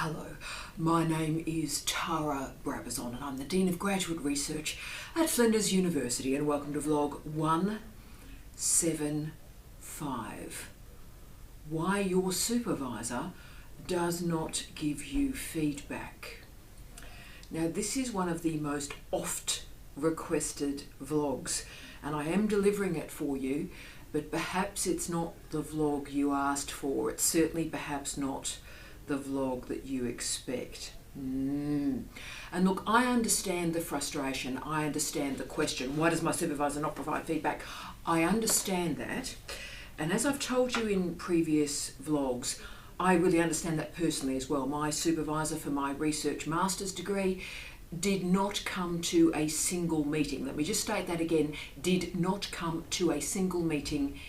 Hello, my name is Tara Brabazon and I'm the Dean of Graduate Research at Flinders University, and welcome to vlog 175. Why your supervisor does not give you feedback. Now this is one of the most oft requested vlogs and I am delivering it for you, but perhaps it's not the vlog you asked for. It's certainly perhaps not the vlog that you expect. And look, I understand the frustration, I understand the question, why does my supervisor not provide feedback? I understand that, and as I've told you in previous vlogs, I really understand that personally as well. My supervisor for my research master's degree did not come to a single meeting. Let me just state that again, did not come to a single meeting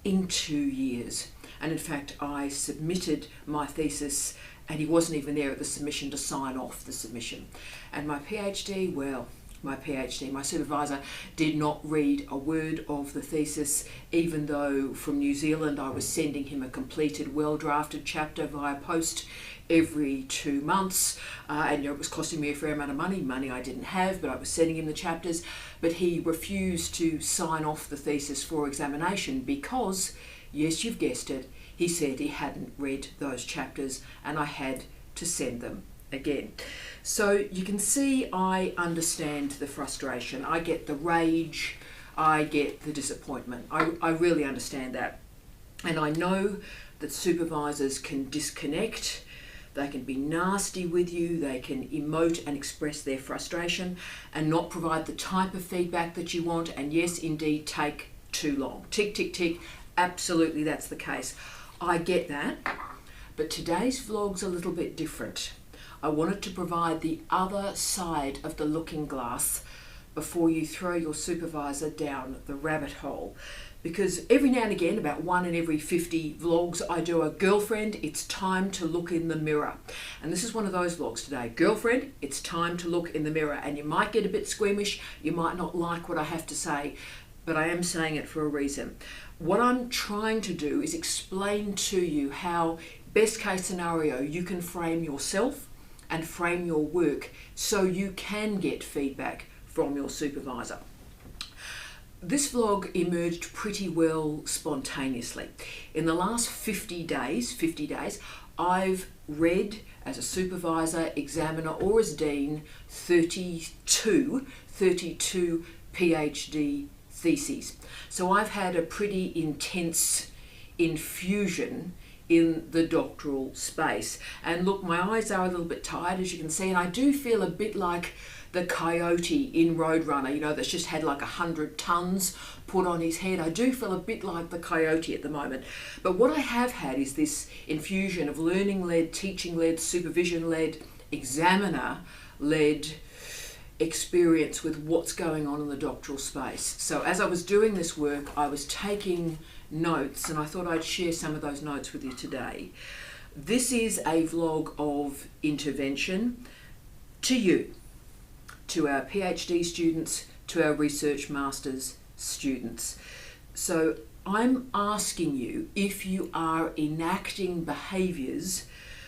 in 2 years. And in fact, I submitted my thesis and he wasn't even there at the submission to sign off the submission. And my PhD, my supervisor did not read a word of the thesis, even though from New Zealand I was sending him a completed, well-drafted chapter via post every 2 months. And it was costing me a fair amount of money I didn't have, but I was sending him the chapters. But he refused to sign off the thesis for examination because, yes, you've guessed it, he said he hadn't read those chapters and I had to send them again. So you can see I understand the frustration. I get the rage, I get the disappointment. I really understand that. And I know that supervisors can disconnect, they can be nasty with you, they can emote and express their frustration and not provide the type of feedback that you want, and yes, indeed, take too long. Tick, tick, tick. Absolutely, that's the case. I get that, but today's vlog's a little bit different. I wanted to provide the other side of the looking glass before you throw your supervisor down the rabbit hole. Because every now and again, about 1 in every 50 vlogs, I do a girlfriend, it's time to look in the mirror. And this is one of those vlogs today. Girlfriend, it's time to look in the mirror. And you might get a bit squeamish, you might not like what I have to say, but I am saying it for a reason. What I'm trying to do is explain to you how, best case scenario, you can frame yourself and frame your work so you can get feedback from your supervisor. This vlog emerged pretty well spontaneously. In the last 50 days, I've read as a supervisor, examiner or as dean 32 PhD theses. So I've had a pretty intense infusion in the doctoral space. And look, my eyes are a little bit tired, as you can see, and I do feel a bit like the coyote in Roadrunner, you know, that's just had like 100 tons put on his head. I do feel a bit like the coyote at the moment. But what I have had is this infusion of learning-led, teaching-led, supervision-led, examiner-led experience with what's going on in the doctoral space. So as I was doing this work, I was taking notes and I thought I'd share some of those notes with you today. This is a vlog of intervention to you, to our PhD students, to our research masters students. So I'm asking you if you are enacting behaviours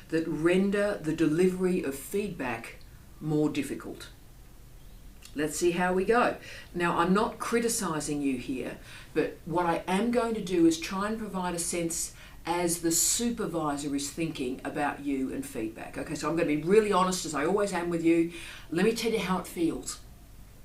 that render the delivery of feedback more difficult. Let's see how we go. Now, I'm not criticising you here, but what I am going to do is try and provide a sense as the supervisor is thinking about you and feedback. Okay, so I'm going to be really honest, as I always am with you. Let me tell you how it feels.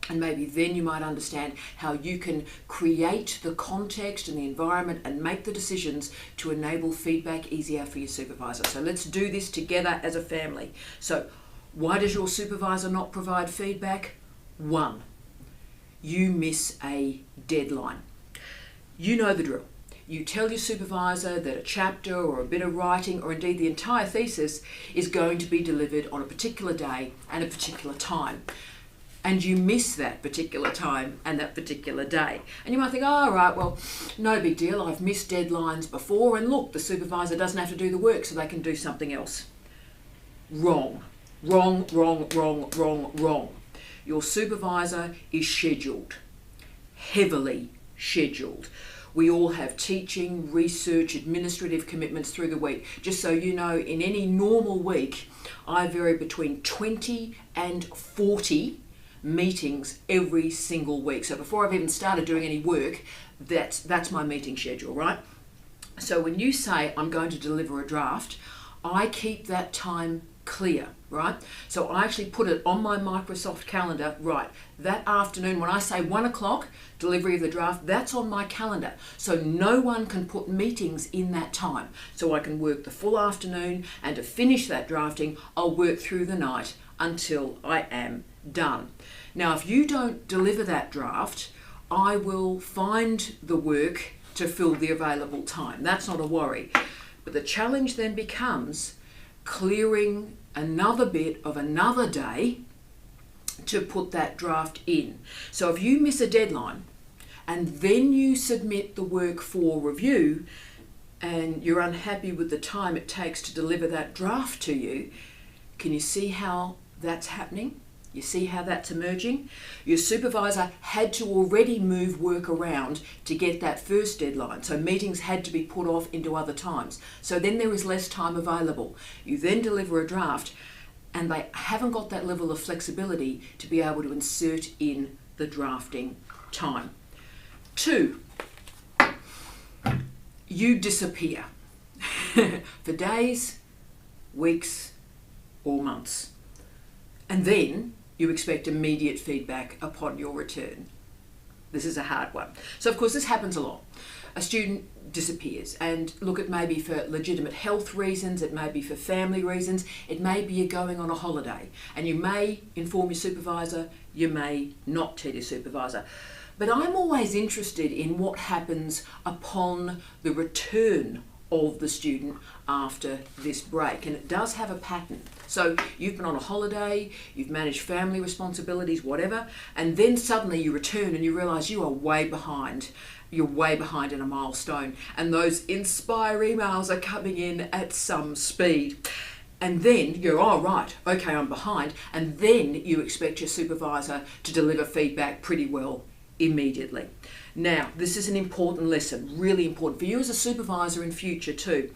And maybe then you might understand how you can create the context and the environment and make the decisions to enable feedback easier for your supervisor. So let's do this together as a family. So why does your supervisor not provide feedback? 1, you miss a deadline. You know the drill. You tell your supervisor that a chapter or a bit of writing or indeed the entire thesis is going to be delivered on a particular day and a particular time. And you miss that particular time and that particular day. And you might think, oh, right, well, no big deal. I've missed deadlines before and look, the supervisor doesn't have to do the work so they can do something else. Wrong. Wrong, wrong, wrong, wrong, wrong. Your supervisor is scheduled, heavily scheduled. We all have teaching, research, administrative commitments through the week. Just so you know, in any normal week, I vary between 20 and 40 meetings every single week. So before I've even started doing any work, that's my meeting schedule, right? So when you say I'm going to deliver a draft, I keep that time clear, right? So I actually put it on my Microsoft calendar, right? That afternoon, when I say 1 o'clock, delivery of the draft, that's on my calendar. So no one can put meetings in that time. So I can work the full afternoon, and to finish that drafting, I'll work through the night until I am done. Now, if you don't deliver that draft, I will find the work to fill the available time. That's not a worry. But the challenge then becomes clearing another bit of another day to put that draft in. So if you miss a deadline and then you submit the work for review and you're unhappy with the time it takes to deliver that draft to you, can you see how that's happening? You see how that's emerging? Your supervisor had to already move work around to get that first deadline. So meetings had to be put off into other times. So then there is less time available. You then deliver a draft and they haven't got that level of flexibility to be able to insert in the drafting time. 2, you disappear for days, weeks, or months. And then you expect immediate feedback upon your return. This is a hard one. So of course this happens a lot. A student disappears, and look, it may be for legitimate health reasons, it may be for family reasons, it may be you're going on a holiday, and you may inform your supervisor, you may not tell your supervisor. But I'm always interested in what happens upon the return of the student after this break, and it does have a pattern. So you've been on a holiday, you've managed family responsibilities, whatever, and then suddenly you return and you realise you are way behind. You're way behind in a milestone, and those inspire emails are coming in at some speed. And then you're, oh right, okay, I'm behind, and then you expect your supervisor to deliver feedback pretty well immediately. Now, this is an important lesson, really important for you as a supervisor in future too.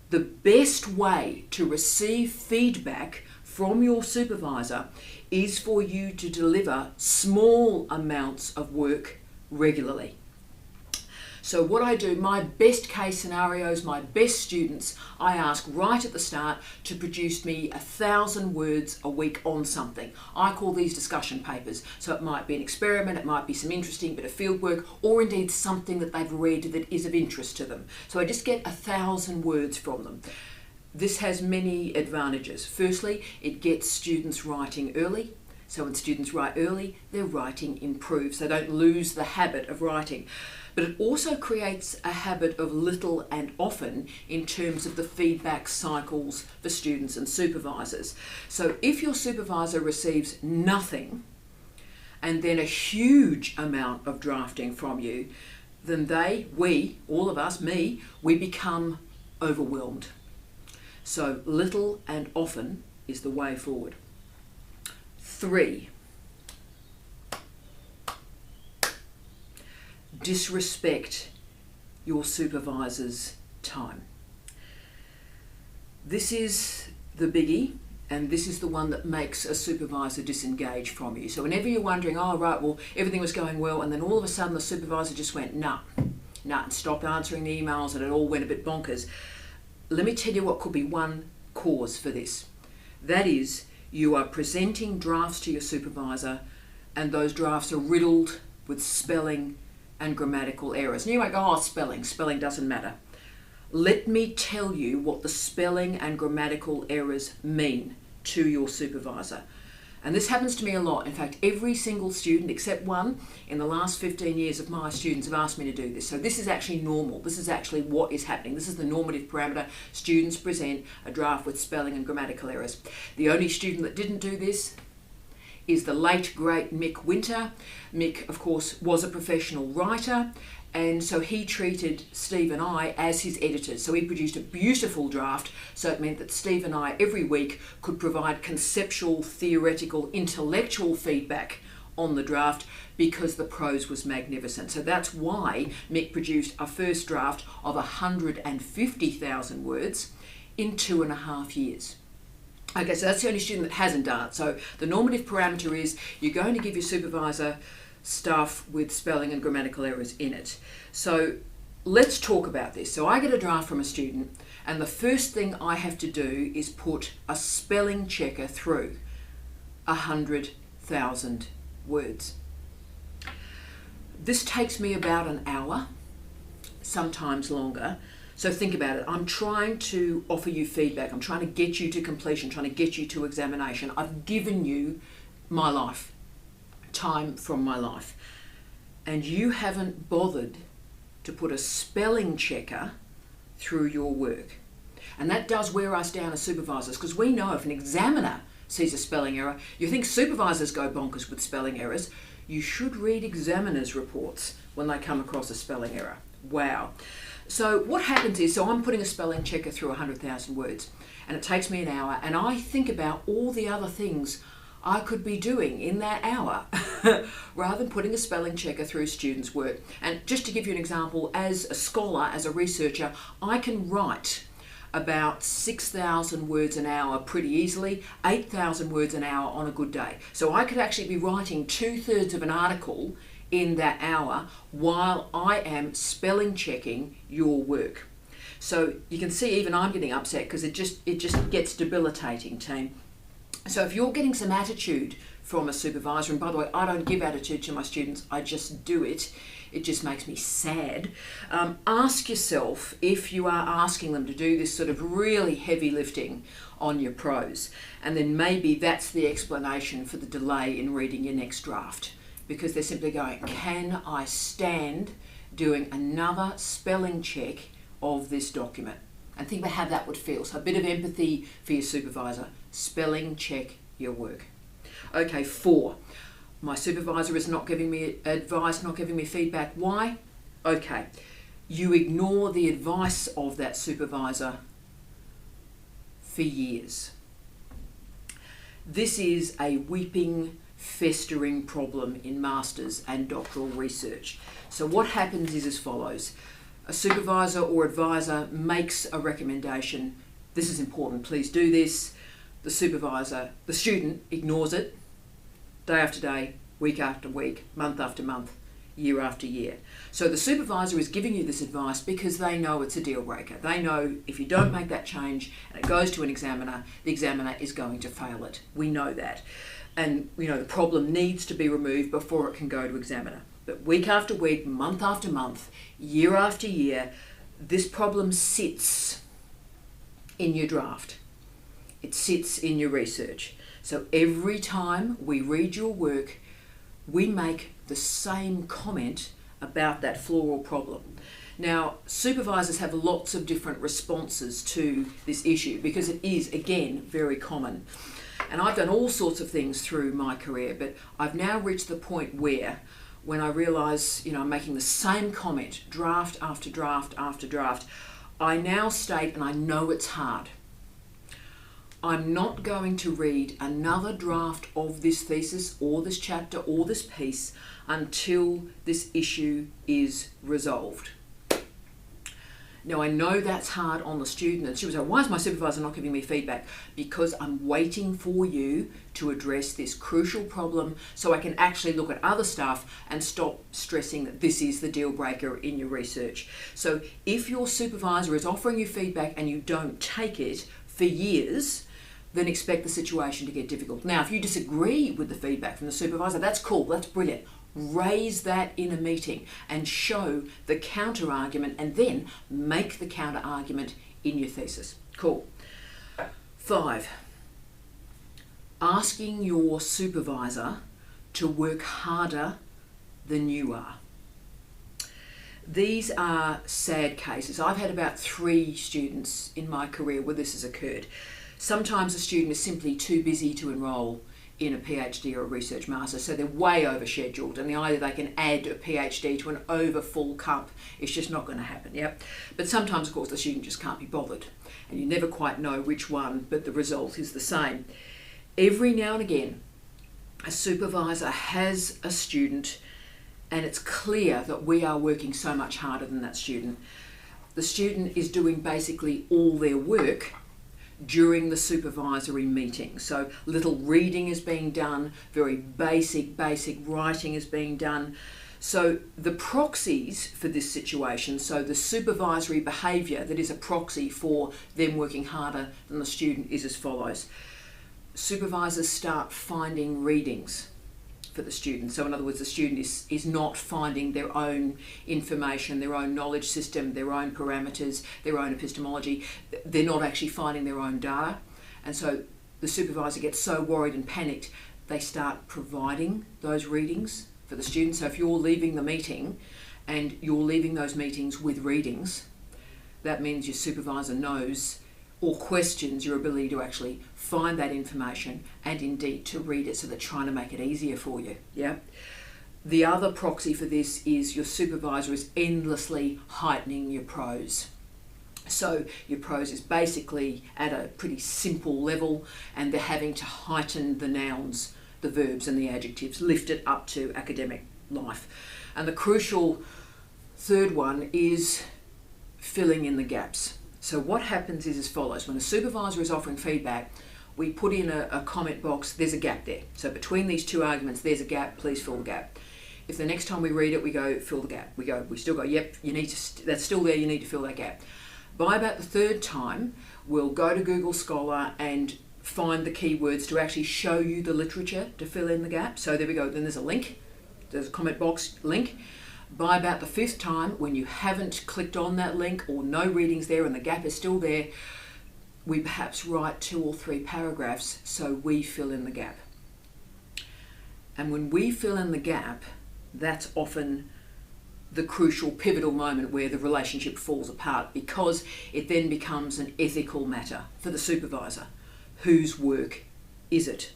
The best way to receive feedback from your supervisor is for you to deliver small amounts of work regularly. So what I do, my best case scenarios, my best students, I ask right at the start to produce me 1,000 words a week on something. I call these discussion papers. So it might be an experiment, it might be some interesting bit of field work, or indeed something that they've read that is of interest to them. So I just get 1,000 words from them. This has many advantages. Firstly, it gets students writing early. So when students write early, their writing improves. They don't lose the habit of writing. But it also creates a habit of little and often in terms of the feedback cycles for students and supervisors. So if your supervisor receives nothing and then a huge amount of drafting from you, then we, all of us, we become overwhelmed. So little and often is the way forward. 3, disrespect your supervisor's time. This is the biggie, and this is the one that makes a supervisor disengage from you. So whenever you're wondering, oh right, well everything was going well, and then all of a sudden the supervisor just went nah, and stopped answering the emails, and it all went a bit bonkers. Let me tell you what could be one cause for this. That is, you are presenting drafts to your supervisor, and those drafts are riddled with spelling and grammatical errors. And you might go, oh, spelling doesn't matter. Let me tell you what the spelling and grammatical errors mean to your supervisor. And this happens to me a lot. In fact, every single student except one in the last 15 years of my students have asked me to do this. So this is actually normal. This is actually what is happening. This is the normative parameter. Students present a draft with spelling and grammatical errors. The only student that didn't do this is the late, great Mick Winter. Mick, of course, was a professional writer, and so he treated Steve and I as his editors. So he produced a beautiful draft, so it meant that Steve and I every week could provide conceptual, theoretical, intellectual feedback on the draft because the prose was magnificent. So that's why Mick produced a first draft of 150,000 words in 2.5 years. Okay, so that's the only student that hasn't done it. So the normative parameter is you're going to give your supervisor stuff with spelling and grammatical errors in it. So let's talk about this. So I get a draft from a student, and the first thing I have to do is put a spelling checker through 100,000 words. This takes me about an hour, sometimes longer. So think about it. I'm trying to offer you feedback. I'm trying to get you to completion, trying to get you to examination. I've given you my life, time from my life, and you haven't bothered to put a spelling checker through your work. And that does wear us down as supervisors, because we know if an examiner sees a spelling error, you think supervisors go bonkers with spelling errors. You should read examiners' reports when they come across a spelling error. Wow. So what happens is, so I'm putting a spelling checker through 100,000 words, and it takes me an hour, and I think about all the other things I could be doing in that hour rather than putting a spelling checker through students' work. And just to give you an example, as a scholar, as a researcher, I can write about 6,000 words an hour pretty easily, 8,000 words an hour on a good day. So I could actually be writing 2/3 of an article in that hour while I am spelling checking your work. So you can see even I'm getting upset because it just gets debilitating, team. So if you're getting some attitude from a supervisor, and by the way, I don't give attitude to my students, I just do it. It just makes me sad. Ask yourself if you are asking them to do this sort of really heavy lifting on your prose, and then maybe that's the explanation for the delay in reading your next draft, because they're simply going, can I stand doing another spelling check of this document? And think about how that would feel. So a bit of empathy for your supervisor. Spelling check your work. Okay, 4. My supervisor is not giving me advice, not giving me feedback. Why? Okay, you ignore the advice of that supervisor for years. This is a weeping, festering problem in master's and doctoral research. So what happens is as follows. A supervisor or advisor makes a recommendation. This is important, please do this. The student ignores it day after day, week after week, month after month, year after year. So the supervisor is giving you this advice because they know it's a deal breaker. They know if you don't make that change and it goes to an examiner, the examiner is going to fail it. We know that. And we know the problem needs to be removed before it can go to examiner. But week after week, month after month, year after year, this problem sits in your draft. It sits in your research. So every time we read your work, we make the same comment about that flaw or problem. Now, supervisors have lots of different responses to this issue because it is, again, very common. And I've done all sorts of things through my career, but I've now reached the point where when I realise, I'm making the same comment, draft after draft after draft, I now state, and I know it's hard, I'm not going to read another draft of this thesis or this chapter or this piece until this issue is resolved. Now, I know that's hard on the student, and she was like, why is my supervisor not giving me feedback? Because I'm waiting for you to address this crucial problem so I can actually look at other stuff and stop stressing that this is the deal breaker in your research. So if your supervisor is offering you feedback and you don't take it for years, then expect the situation to get difficult. Now, if you disagree with the feedback from the supervisor, that's cool, that's brilliant. Raise that in a meeting and show the counter argument, and then make the counter argument in your thesis. Cool. 5, asking your supervisor to work harder than you are. These are sad cases. I've had about 3 students in my career where this has occurred. Sometimes a student is simply too busy to enrol in a PhD or a research master, so they're way overscheduled, and either they can add a PhD to an overfull cup. It's just not going to happen, yep. But sometimes, of course, the student just can't be bothered, and you never quite know which one, but the result is the same. Every now and again, a supervisor has a student and it's clear that we are working so much harder than that student, the student is doing basically all their work during the supervisory meeting. So little reading is being done, very basic writing is being done. So the proxies for this situation, so the supervisory behaviour that is a proxy for them working harder than the student, is as follows. Supervisors start finding readings for the student. So in other words, the student is not finding their own information, their own knowledge system, their own parameters, their own epistemology. They're not actually finding their own data. And so the supervisor gets so worried and panicked, they start providing those readings for the student. So if you're leaving the meeting and you're leaving those meetings with readings, that means your supervisor knows or questions your ability to actually find that information and indeed to read it, so they're trying to make it easier for you. Yeah. The other proxy for this is your supervisor is endlessly heightening your prose. So your prose is basically at a pretty simple level and they're having to heighten the nouns, the verbs and the adjectives, lift it up to academic life. And the crucial third one is filling in the gaps. So what happens is as follows. When a supervisor is offering feedback, we put in a comment box, there's a gap there. So between these two arguments, there's a gap, please fill the gap. If the next time we read it, we go, fill the gap. We still go, yep, you need to, that's still there, you need to fill that gap. By about the third time, we'll go to Google Scholar and find the keywords to actually show you the literature to fill in the gap. So there we go, then there's a link, there's a comment box link. By about the fifth time, when you haven't clicked on that link or no readings there and the gap is still there, we perhaps write 2 or 3 paragraphs so we fill in the gap. And when we fill in the gap, that's often the crucial pivotal moment where the relationship falls apart, because it then becomes an ethical matter for the supervisor. Whose work is it?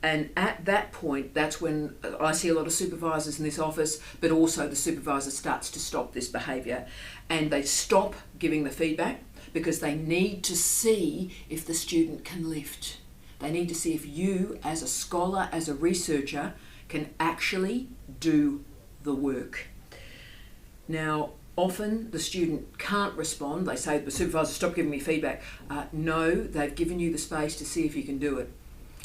And at that point, that's when I see a lot of supervisors in this office, but also the supervisor starts to stop this behaviour and they stop giving the feedback because they need to see if the student can lift. They need to see if you, as a scholar, as a researcher, can actually do the work. Now, often the student can't respond. They say, the supervisor, stop giving me feedback. No, they've given you the space to see if you can do it.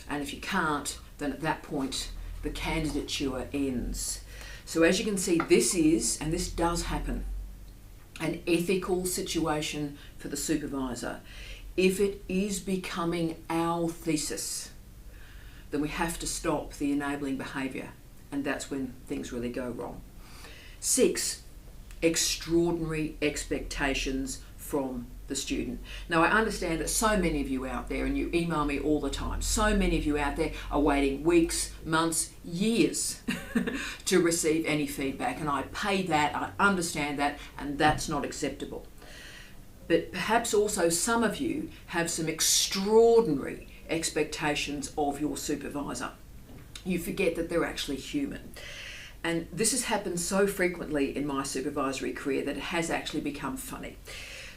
And if you can't, then at that point, the candidature ends. So as you can see, this is, and this does happen, an ethical situation for the supervisor. If it is becoming our thesis, then we have to stop the enabling behaviour, and that's when things really go wrong. 6, extraordinary expectations from the student. Now, I understand that so many of you out there, and you email me all the time, so many of you out there are waiting weeks, months, years to receive any feedback, and I pay that, I understand that, and that's not acceptable. But perhaps also some of you have some extraordinary expectations of your supervisor. You forget that they're actually human. And this has happened so frequently in my supervisory career that it has actually become funny.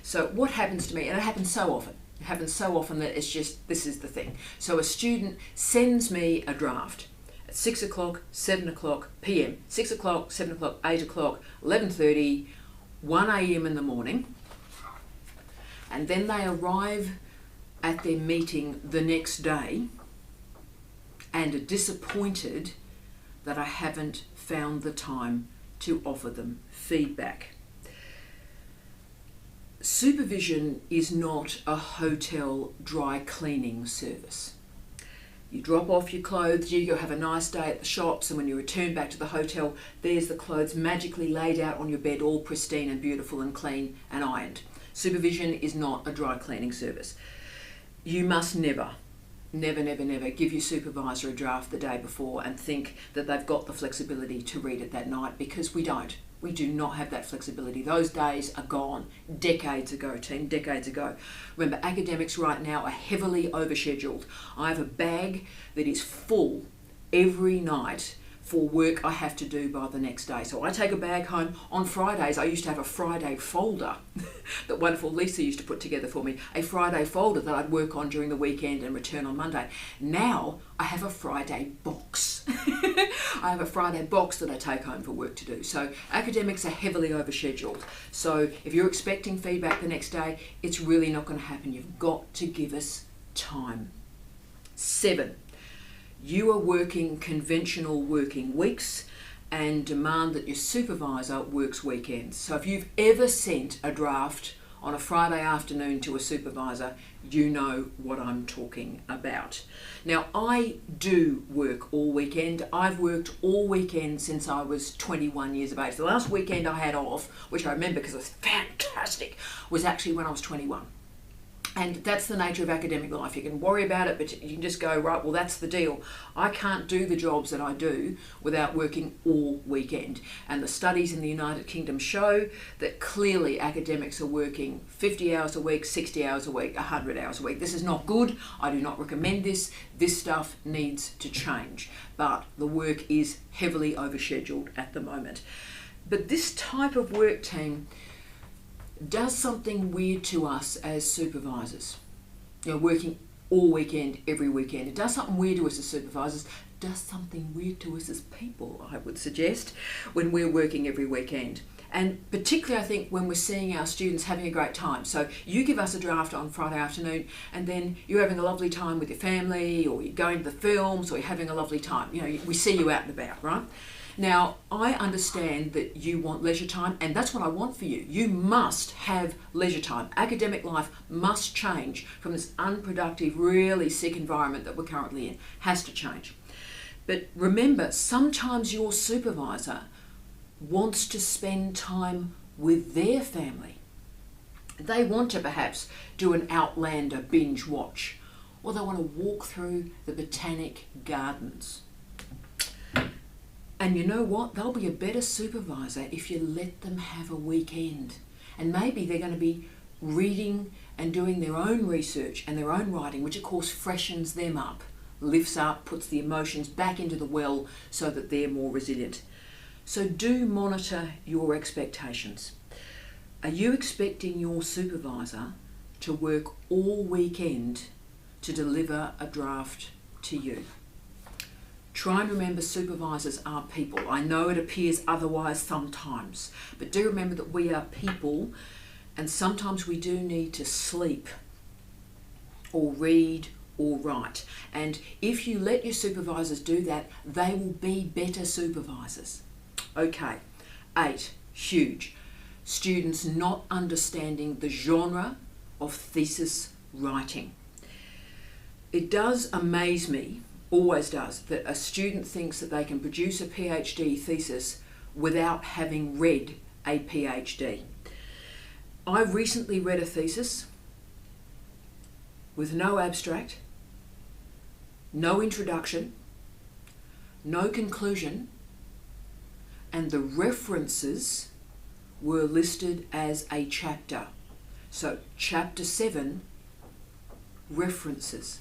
So what happens to me, and it happens so often, that it's just, this is the thing. So a student sends me a draft at 6 o'clock, 7 o'clock p.m, 6 o'clock, 7 o'clock, 8 o'clock, 11:30, 1 a.m. in the morning, and then they arrive at their meeting the next day and are disappointed that I haven't found the time to offer them feedback. Supervision is not a hotel dry cleaning service. You drop off your clothes, you go have a nice day at the shops, and when you return back to the hotel, there's the clothes magically laid out on your bed, all pristine and beautiful and clean and ironed. Supervision is not a dry cleaning service. You must never give your supervisor a draft the day before and think that they've got the flexibility to read it that night, because we don't. We do not have that flexibility. Those days are gone decades ago, team, decades ago. Remember, academics right now are heavily overscheduled. I have a bag that is full every night for work I have to do by the next day. So I take a bag home. On Fridays, I used to have a Friday folder that wonderful Lisa used to put together for me, a Friday folder that I'd work on during the weekend and return on Monday. Now I have a Friday box. I have a Friday box that I take home for work to do. So academics are heavily overscheduled. So if you're expecting feedback the next day, it's really not going to happen. You've got to give us time. 7. You are working conventional working weeks and demand that your supervisor works weekends. So if you've ever sent a draft on a Friday afternoon to a supervisor, you know what I'm talking about. Now, I do work all weekend. I've worked all weekend since I was 21 years of age. The last weekend I had off, which I remember because it was fantastic, was actually when I was 21. And that's the nature of academic life. You can worry about it, but you can just go, right, well, that's the deal. I can't do the jobs that I do without working all weekend. And the studies in the United Kingdom show that clearly academics are working 50 hours a week, 60 hours a week, 100 hours a week. This is not good. I do not recommend this. This stuff needs to change. But the work is heavily overscheduled at the moment. But this type of work team does something weird to us as supervisors. You know, working all weekend, every weekend. It does something weird to us as supervisors. It does something weird to us as people, I would suggest, when we're working every weekend. And particularly, I think, when we're seeing our students having a great time. So you give us a draft on Friday afternoon, and then you're having a lovely time with your family, or you're going to the films, or you're having a lovely time. You know, we see you out and about, right? Now, I understand that you want leisure time, and that's what I want for you. You must have leisure time. Academic life must change from this unproductive, really sick environment that we're currently in. Has to change. But remember, sometimes your supervisor wants to spend time with their family. They want to perhaps do an Outlander binge watch, or they want to walk through the Botanic Gardens. And you know what? They'll be a better supervisor if you let them have a weekend. And maybe they're going to be reading and doing their own research and their own writing, which of course freshens them up, lifts up, puts the emotions back into the well so that they're more resilient. So do monitor your expectations. Are you expecting your supervisor to work all weekend to deliver a draft to you? Try and remember, supervisors are people. I know it appears otherwise sometimes, but do remember that we are people, and sometimes we do need to sleep or read or write. And if you let your supervisors do that, they will be better supervisors. Okay, 8, huge. Students not understanding the genre of thesis writing. It does amaze me, always does, that a student thinks that they can produce a PhD thesis without having read a PhD. I recently read a thesis with no abstract, no introduction, no conclusion, and the references were listed as a chapter. So, chapter 7, references.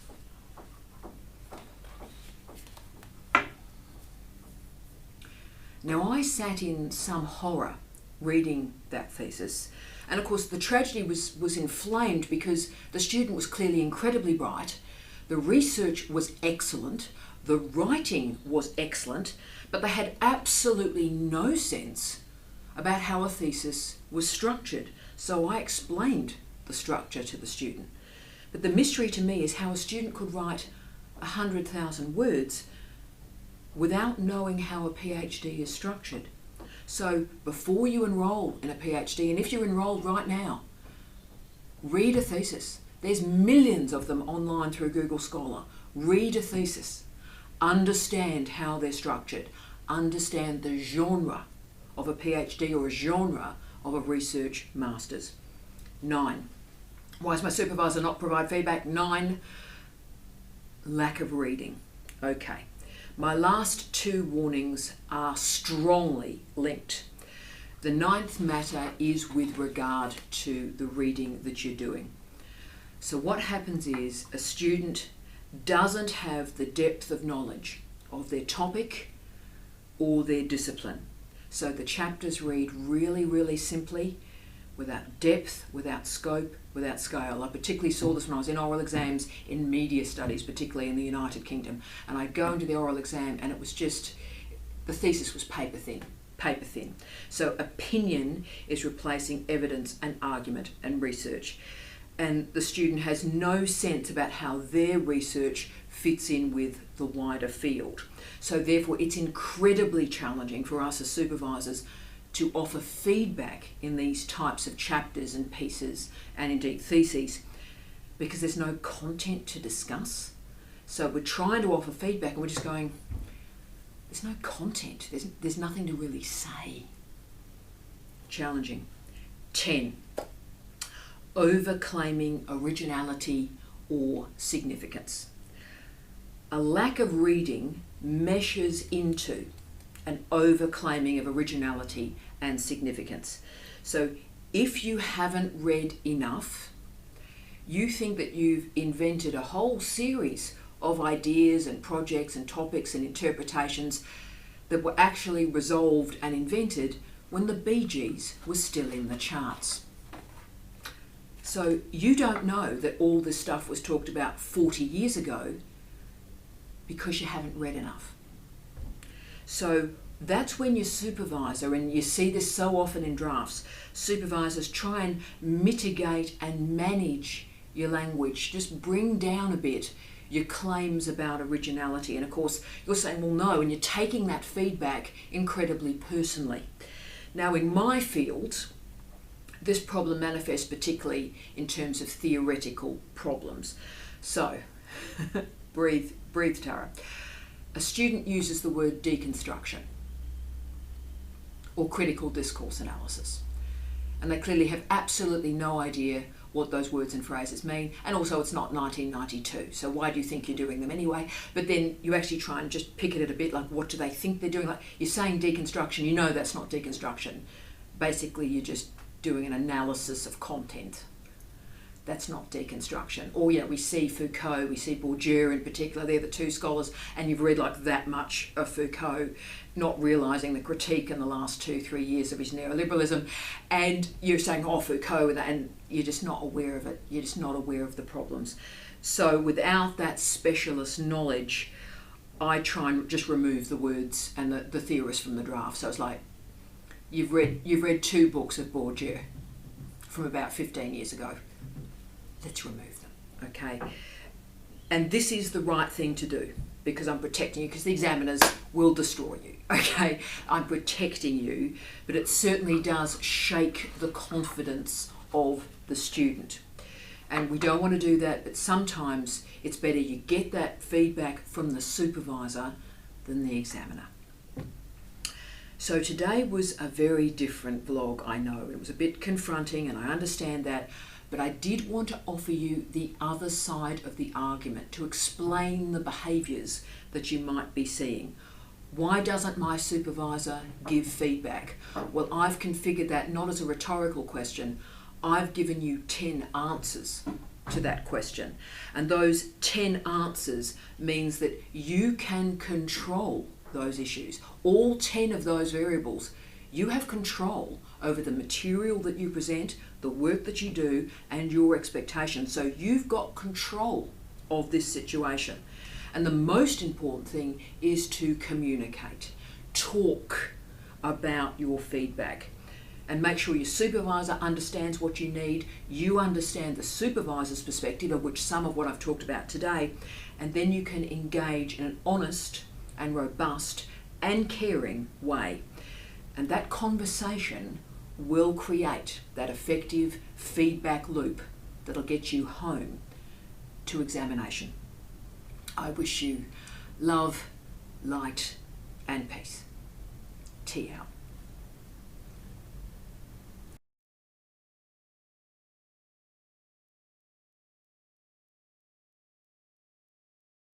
Now, I sat in some horror reading that thesis, and of course the tragedy was inflamed because the student was clearly incredibly bright, the research was excellent, the writing was excellent, but they had absolutely no sense about how a thesis was structured. So I explained the structure to the student. But the mystery to me is how a student could write 100,000 words without knowing how a PhD is structured. So before you enroll in a PhD, and if you're enrolled right now, read a thesis. There's millions of them online through Google Scholar. Read a thesis. Understand how they're structured. Understand the genre of a PhD or a genre of a research master's. 9. Why does my supervisor not provide feedback? 9. Lack of reading. Okay. My last 2 warnings are strongly linked. The 9th matter is with regard to the reading that you're doing. So what happens is a student doesn't have the depth of knowledge of their topic, or their discipline. So the chapters read really, really simply, without depth, without scope, without scale. I particularly saw this when I was in oral exams in media studies, particularly in the United Kingdom. And I'd go into the oral exam and it was just, the thesis was paper thin. Paper thin. So opinion is replacing evidence and argument and research. And the student has no sense about how their research fits in with the wider field. So therefore it's incredibly challenging for us as supervisors to offer feedback in these types of chapters and pieces and indeed theses, because there's no content to discuss. So we're trying to offer feedback and we're just going, there's no content, there's nothing to really say. Challenging. 10. Overclaiming originality or significance. A lack of reading meshes into an overclaiming of originality and significance. So if you haven't read enough, you think that you've invented a whole series of ideas and projects and topics and interpretations that were actually resolved and invented when the Bee Gees were still in the charts. So you don't know that all this stuff was talked about 40 years ago because you haven't read enough. So that's when your supervisor, and you see this so often in drafts, supervisors try and mitigate and manage your language, just bring down a bit your claims about originality. And of course, you're saying, well, no, and you're taking that feedback incredibly personally. Now, in my field, this problem manifests particularly in terms of theoretical problems. So, breathe, Tara. A student uses the word deconstruction or critical discourse analysis, and they clearly have absolutely no idea what those words and phrases mean, and also it's not 1992, so why do you think you're doing them anyway? But then you actually try and just pick at it a bit, like what do they think they're doing? Like, you're saying deconstruction, you know that's not deconstruction. Basically you're just doing an analysis of content. That's not deconstruction. Or, you know, we see Foucault, we see Bourdieu in particular, they're the two scholars, and you've read like that much of Foucault, not realising the critique in the last 2-3 years of his neoliberalism, and you're saying, oh, Foucault, and you're just not aware of it, you're just not aware of the problems. So without that specialist knowledge, I try and just remove the words and the theorists from the draft. So it's like, you've read 2 books of Bourdieu from about 15 years ago. Let's remove them, okay? And this is the right thing to do, because I'm protecting you, because the examiners will destroy you, okay? I'm protecting you, but it certainly does shake the confidence of the student. And we don't want to do that, but sometimes it's better you get that feedback from the supervisor than the examiner. So today was a very different vlog, I know. It was a bit confronting, and I understand that, but I did want to offer you the other side of the argument to explain the behaviours that you might be seeing. Why doesn't my supervisor give feedback? Well, I've configured that not as a rhetorical question. I've given you 10 answers to that question. And those 10 answers means that you can control those issues. All 10 of those variables, you have control over the material that you present, the work that you do, and your expectations. So you've got control of this situation. And the most important thing is to communicate. Talk about your feedback. And make sure your supervisor understands what you need. You understand the supervisor's perspective, of which some of what I've talked about today. And then you can engage in an honest and robust and caring way. And that conversation will create that effective feedback loop that'll get you home to examination. I wish you love, light, and peace. Tea out.